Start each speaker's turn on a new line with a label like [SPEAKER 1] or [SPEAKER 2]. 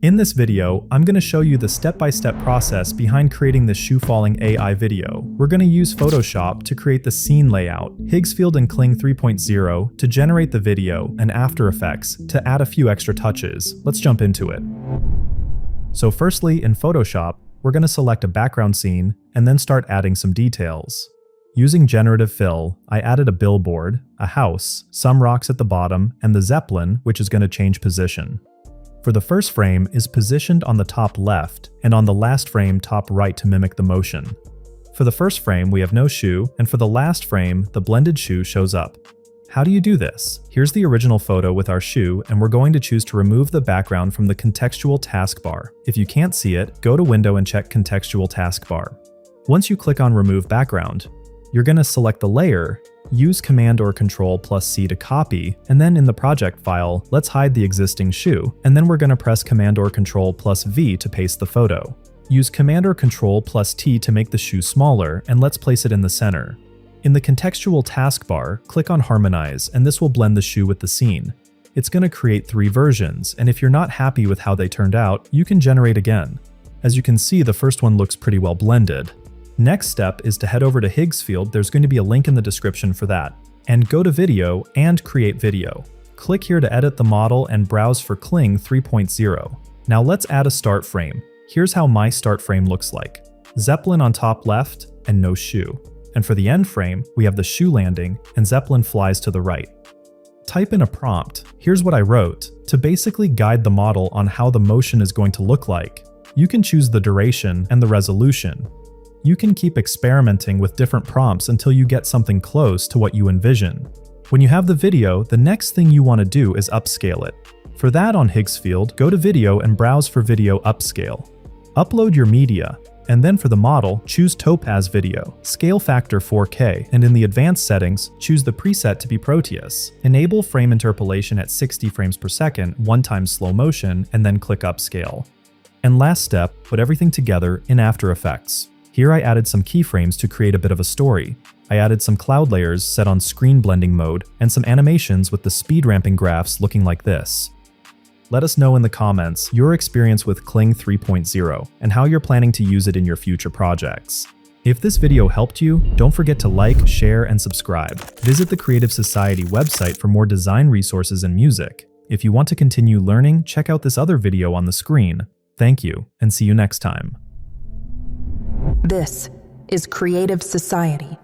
[SPEAKER 1] In this video, I'm going to show you the step-by-step process behind creating this shoe falling AI video. We're going to use Photoshop to create the scene layout, Higgsfield and Kling 3.0 to generate the video, and After Effects to add a few extra touches. Let's jump into it. So firstly, in Photoshop, we're going to select a background scene and then start adding some details. Using generative fill, I added a billboard, a house, some rocks at the bottom, and the Zeppelin, which is going to change position. For the first frame is positioned on the top left, and on the last frame top right to mimic the motion. For the first frame we have no shoe, and for the last frame the blended shoe shows up. How do you do this? Here's the original photo with our shoe, and we're going to choose to remove the background from the contextual taskbar. If you can't see it, go to Window and check Contextual Taskbar. Once you click on Remove Background, you're going to select the layer, use Command or Control plus C to copy, and then in the project file, let's hide the existing shoe, and then we're going to press Command or Control plus V to paste the photo. Use Command or Control plus T to make the shoe smaller, and let's place it in the center. In the contextual taskbar, click on Harmonize, and this will blend the shoe with the scene. It's going to create 3 versions, and if you're not happy with how they turned out, you can generate again. As you can see, the first one looks pretty well blended. Next step is to head over to Higgsfield, there's going to be a link in the description for that, and go to Video and Create Video. Click here to edit the model and browse for Kling 3.0. Now let's add a start frame. Here's how my start frame looks like. Zeppelin on top left and no shoe. And for the end frame, we have the shoe landing and Zeppelin flies to the right. Type in a prompt. Here's what I wrote to basically guide the model on how the motion is going to look like. You can choose the duration and the resolution. You can keep experimenting with different prompts until you get something close to what you envision. When you have the video, the next thing you want to do is upscale it. For that on Higgsfield, go to Video and browse for Video Upscale. Upload your media, and then for the model, choose Topaz Video, scale factor 4K, and in the advanced settings, choose the preset to be Proteus. Enable frame interpolation at 60 frames per second, 1x slow motion, and then click Upscale. And last step, put everything together in After Effects. Here I added some keyframes to create a bit of a story. I added some cloud layers set on screen blending mode and some animations with the speed ramping graphs looking like this. Let us know in the comments your experience with Kling 3.0 and how you're planning to use it in your future projects. If this video helped you, don't forget to like, share, and subscribe. Visit the Creative Society website for more design resources and music. If you want to continue learning, check out this other video on the screen. Thank you, and see you next time.
[SPEAKER 2] This is Creative Society.